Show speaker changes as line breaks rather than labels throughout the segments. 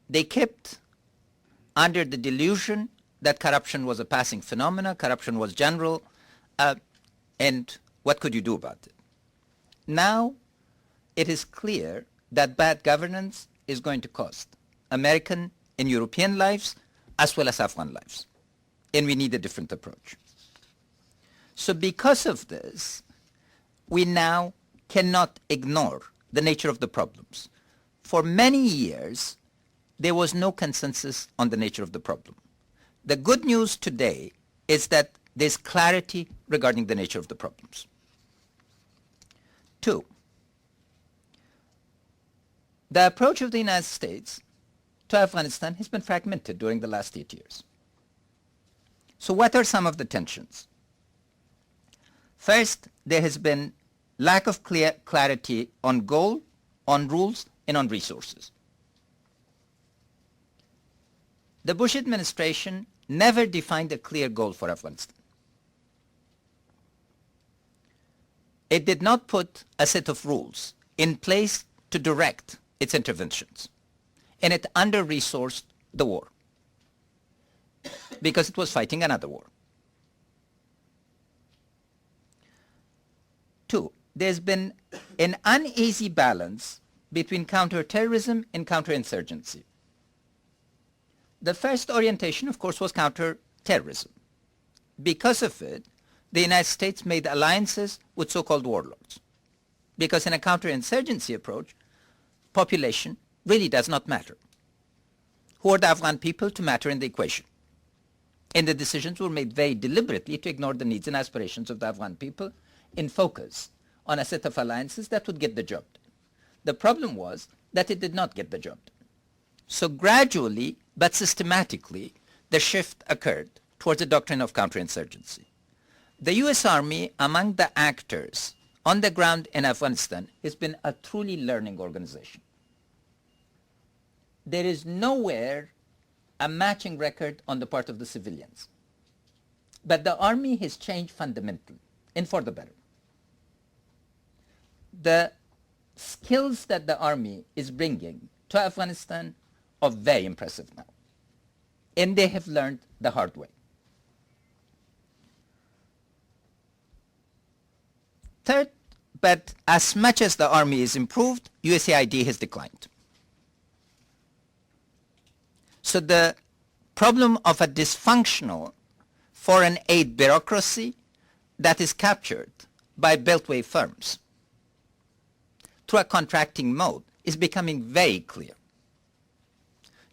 they kept under the delusion that corruption was a passing phenomena, corruption was general, and what could you do about it? Now, it is clear that bad governance is going to cost American and European lives as well as Afghan lives. And we need a different approach. So because of this, we now cannot ignore the nature of the problems. For many years, there was no consensus on the nature of the problem. The good news today is that there's clarity regarding the nature of the problems. 2, the approach of the United States to Afghanistan has been fragmented during the last 8 years. So what are some of the tensions? First, there has been lack of clarity on goal, on rules, and on resources. The Bush administration never defined a clear goal for Afghanistan. It did not put a set of rules in place to direct its interventions, and it under-resourced the war because it was fighting another war. 2, there's been an uneasy balance between counterterrorism and counterinsurgency. The first orientation, of course, was counterterrorism. Because of it, the United States made alliances with so-called warlords. Because in a counterinsurgency approach, population really does not matter. Who are the Afghan people to matter in the equation? And the decisions were made very deliberately to ignore the needs and aspirations of the Afghan people and focus on a set of alliances that would get the job done. The problem was that it did not get the job done. So gradually, but systematically, the shift occurred towards a doctrine of counterinsurgency. The U.S. Army, among the actors on the ground in Afghanistan, has been a truly learning organization. There is nowhere a matching record on the part of the civilians. But the Army has changed fundamentally, and for the better. The skills that the Army is bringing to Afghanistan are very impressive now. And they have learned the hard way. Third, but as much as the Army is improved, USAID has declined. So the problem of a dysfunctional foreign aid bureaucracy that is captured by beltway firms through a contracting mode is becoming very clear.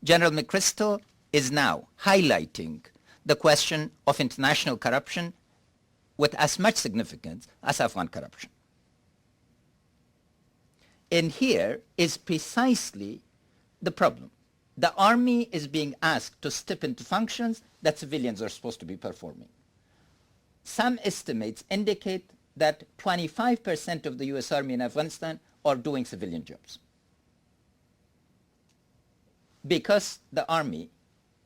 General McChrystal is now highlighting the question of international corruption with as much significance as Afghan corruption. And here is precisely the problem. The Army is being asked to step into functions that civilians are supposed to be performing. Some estimates indicate that 25% of the U.S. Army in Afghanistan are doing civilian jobs. Because the Army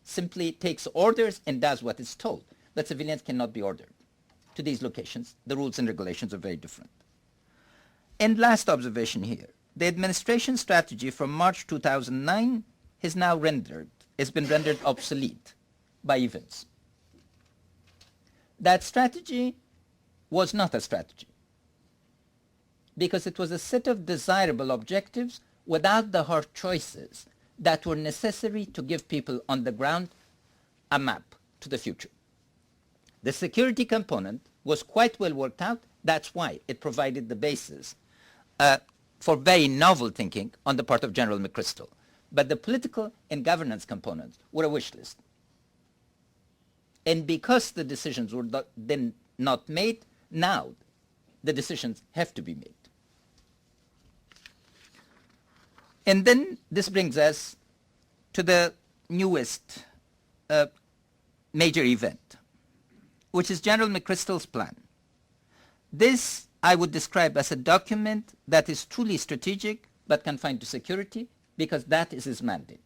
simply takes orders and does what is told, but civilians cannot be ordered to these locations. The rules and regulations are very different. And last observation here, the administration strategy from March 2009 has been rendered obsolete by events. That strategy was not a strategy because it was a set of desirable objectives without the hard choices that were necessary to give people on the ground a map to the future. The security component was quite well worked out. That's why it provided the basis for very novel thinking on the part of General McChrystal. But the political and governance components were a wish list. And because the decisions were then not made, now the decisions have to be made. And then this brings us to the newest major event, which is General McChrystal's plan. This I would describe as a document that is truly strategic but confined to security, because that is his mandate.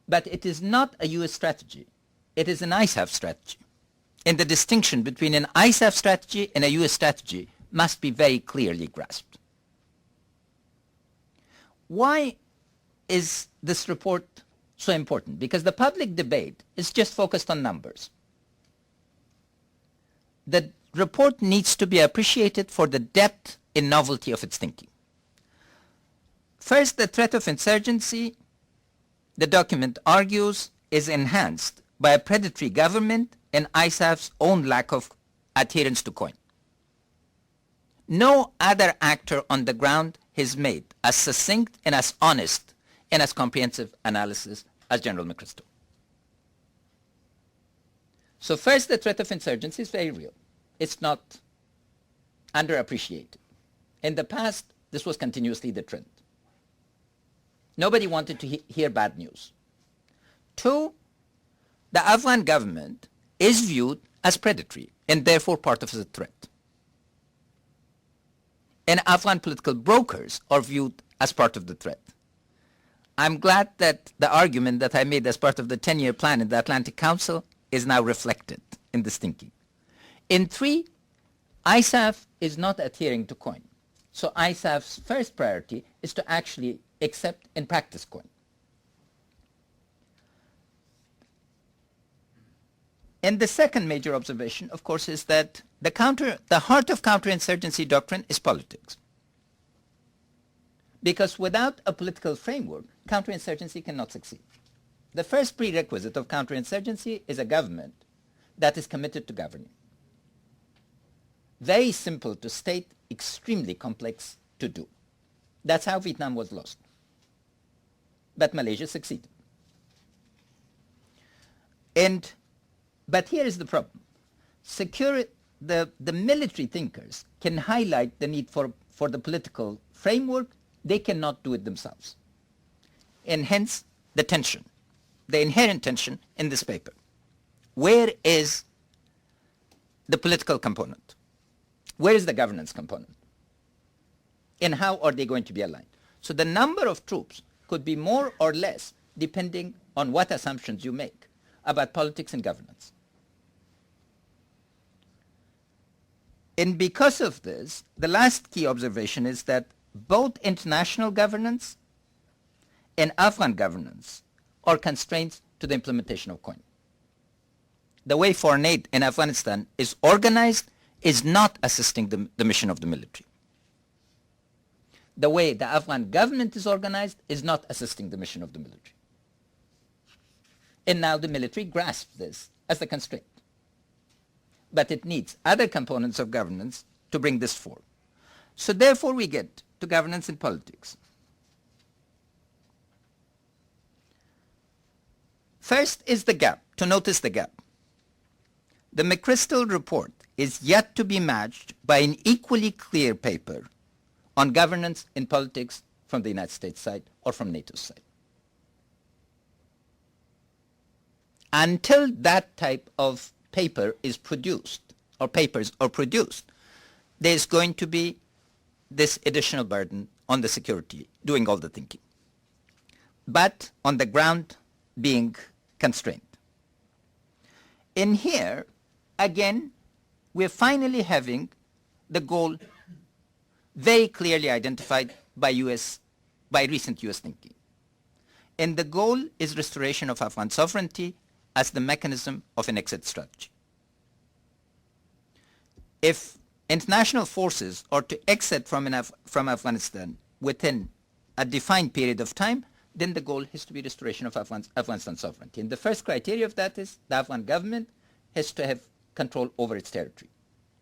But it is not a U.S. strategy. It is an ISAF strategy. And the distinction between an ISAF strategy and a U.S. strategy must be very clearly grasped. Why is this report so important? Because the public debate is just focused on numbers. The report needs to be appreciated for the depth and novelty of its thinking. First, the threat of insurgency, the document argues, is enhanced by a predatory government and ISAF's own lack of adherence to coin. No other actor on the ground has made as succinct and as honest and as comprehensive analysis as General McChrystal. So first, the threat of insurgency is very real. It's not underappreciated. In the past, this was continuously the trend. Nobody wanted to hear bad news. Two, the Afghan government is viewed as predatory and therefore part of the threat. And Afghan political brokers are viewed as part of the threat. I'm glad that the argument that I made as part of the 10-year plan in the Atlantic Council is now reflected in this thinking. In three, ISAF is not adhering to coin. So ISAF's first priority is to actually accept and practice coin. And the second major observation, of course, is that the heart of counterinsurgency doctrine is politics. Because without a political framework, counterinsurgency cannot succeed. The first prerequisite of counterinsurgency is a government that is committed to governing. Very simple to state, extremely complex to do. That's how Vietnam was lost. But Malaysia succeeded. But here is the problem. The military thinkers can highlight the need for the political framework. They cannot do it themselves. And hence the tension, the inherent tension in this paper. Where is the political component? Where is the governance component? And how are they going to be aligned? So the number of troops could be more or less depending on what assumptions you make about politics and governance. And because of this, the last key observation is that both international governance and Afghan governance are constrained to the implementation of coin. The way foreign aid in Afghanistan is organized is not assisting the mission of the military. The way the Afghan government is organized is not assisting the mission of the military. And now the military grasps this as the constraint. But it needs other components of governance to bring this forward. So therefore we get to governance and politics. First is the gap, to notice the gap. The McChrystal report is yet to be matched by an equally clear paper on governance and politics from the United States side or from NATO's side. Until that type of paper is produced, or papers are produced, there's going to be this additional burden on the security, doing all the thinking. But on the ground, being constrained. In here, again, we're finally having the goal very clearly identified by recent US thinking. And the goal is restoration of Afghan sovereignty as the mechanism of an exit strategy. If international forces are to exit from Afghanistan within a defined period of time, then the goal has to be restoration of Afghanistan sovereignty. And the first criteria of that is the Afghan government has to have control over its territory.